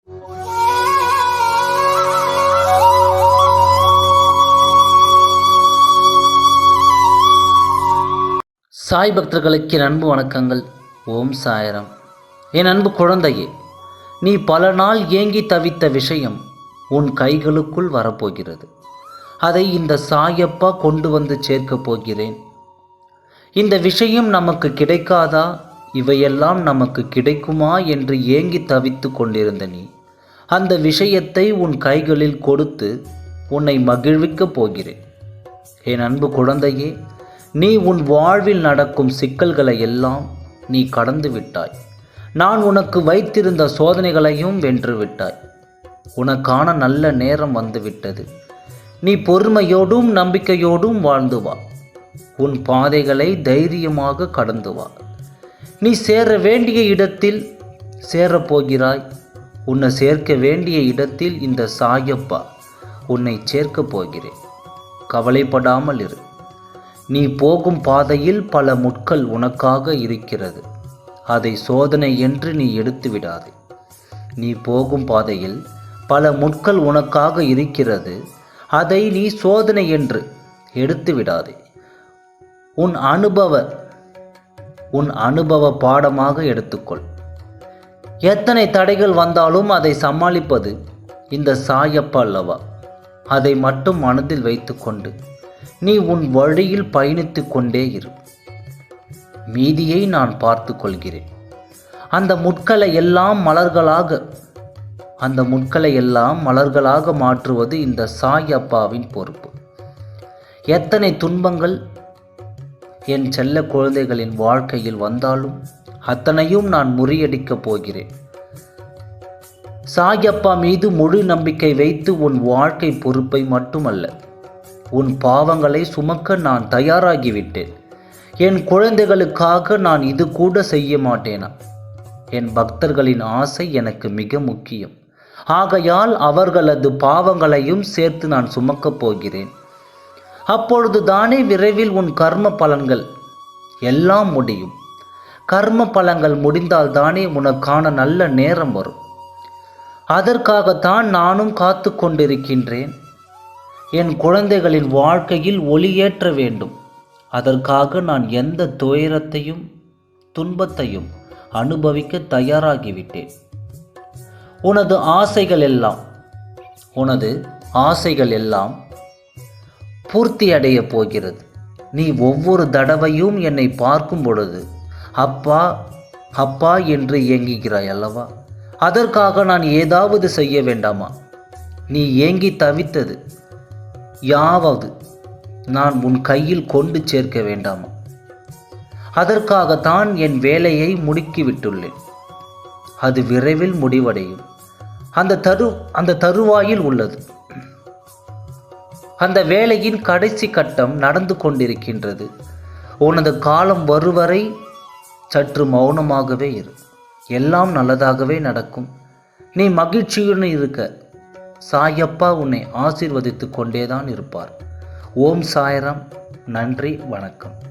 சாய் பக்தர்களுக்கு என் அன்பு வணக்கங்கள். ஓம் சாயரம். என் அன்பு குழந்தையே, நீ பல நாள் ஏங்கி தவித்த விஷயம் உன் கைகளுக்குள் வரப்போகிறது. அதை இந்த சாயப்பா கொண்டு வந்து சேர்க்கப் போகிறேன். இந்த விஷயம் நமக்கு கிடைக்காதா, இவையெல்லாம் நமக்கு கிடைக்குமா என்று ஏங்கி தவித்து கொண்டிருந்த நீ, அந்த விஷயத்தை உன் கைகளில் கொடுத்து உன்னை மகிழ்விக்கப் போகிறேன். என் அன்பு குழந்தையே, நீ உன் வாழ்வில் நடக்கும் சிக்கல்களை எல்லாம் நீ கடந்து விட்டாய். நான் உனக்கு வைத்திருந்த சோதனைகளையும் வென்று விட்டாய். உனக்கான நல்ல நேரம் வந்துவிட்டது. நீ பொறுமையோடும் நம்பிக்கையோடும் வாழ்ந்து வா. உன் பாதைகளை தைரியமாக கடந்து வா. நீ சேர வேண்டிய இடத்தில் சேரப்போகிறாய். உன்னை சேர்க்க வேண்டிய இடத்தில் இந்த சாயப்பா உன்னை சேர்க்கப் போகிறேன். கவலைப்படாமல் இரு. நீ போகும் பாதையில் பல முட்கள் உனக்காக இருக்கிறது. அதை சோதனை என்று நீ எடுத்து விடாதே. நீ போகும் பாதையில் பல முட்கள் உனக்காக இருக்கிறது. அதை நீ சோதனை என்று எடுத்து விடாதே. உன் அனுபவ பாடமாக எடுத்துக்கொள். எத்தனை தடைகள் வந்தாலும் அதை சமாளிப்பது இந்த சாயப்பா அல்லவா? அதை மட்டும் மனதில் வைத்துக்கொண்டு நீ உன் வழியில் பயணித்து கொண்டே இரு. மீதியை நான் பார்த்து கொள்கிறேன். அந்த முட்களை எல்லாம் மலர்களாக மாற்றுவது இந்த சாயப்பாவின் பொறுப்பு. எத்தனை துன்பங்கள் என் செல்ல குழந்தைகளின் வாழ்க்கையில் வந்தாலும் அத்தனையும் நான் முறியடிக்கப் போகிறேன். சாயப்பா மீது முழு நம்பிக்கை வைத்து உன் வாழ்க்கை பொறுப்பை மட்டுமல்ல, உன் பாவங்களை சுமக்க நான் தயாராகிவிட்டேன். என் குழந்தைகளுக்காக நான் இது கூட செய்ய மாட்டேனா? என் பக்தர்களின் ஆசை எனக்கு மிக முக்கியம். ஆகையால் அவர்களது பாவங்களையும் சேர்த்து நான் சுமக்கப் போகிறேன். அப்பொழுது தானே விரைவில் உன் கர்ம பலன்கள் எல்லாம் முடியும். கர்ம பலன்கள் முடிந்தால் தானே உனக்கான நல்ல நேரம் வரும். அதற்காகத்தான் நானும் காத்து கொண்டிருக்கின்றேன். என் குழந்தைகளின் வாழ்க்கையில் ஒளியேற்ற வேண்டும். அதற்காக நான் எந்த துயரத்தையும் துன்பத்தையும் அனுபவிக்க தயாராகிவிட்டேன். உனது ஆசைகள் எல்லாம் பூர்த்தி அடைய போகிறது. நீ ஒவ்வொரு தடவையும் என்னை பார்க்கும் பொழுது அப்பா அப்பா என்று ஏங்குகிறாய் அல்லவா? அதற்காக நான் ஏதாவது செய்ய வேண்டாமா? நீ ஏங்கி தவித்தது யாவது நான் உன் கையில் கொண்டு சேர்க்க வேண்டாமா? அதற்காகத்தான் என் வேலையை முடுக்கிவிட்டுள்ளேன். அது விரைவில் முடிவடையும். அந்த தருவாயில் உள்ளது. அந்த வேலையின் கடைசி கட்டம் நடந்து கொண்டிருக்கின்றது. உனது காலம் வருவரை சற்று மௌனமாகவே இரு. எல்லாம் நல்லதாகவே நடக்கும். நீ மகிழ்ச்சியுடன் இருக்க சாயப்பா உன்னை ஆசீர்வதித்து கொண்டேதான் இருப்பார். ஓம் சாய்ராம். நன்றி, வணக்கம்.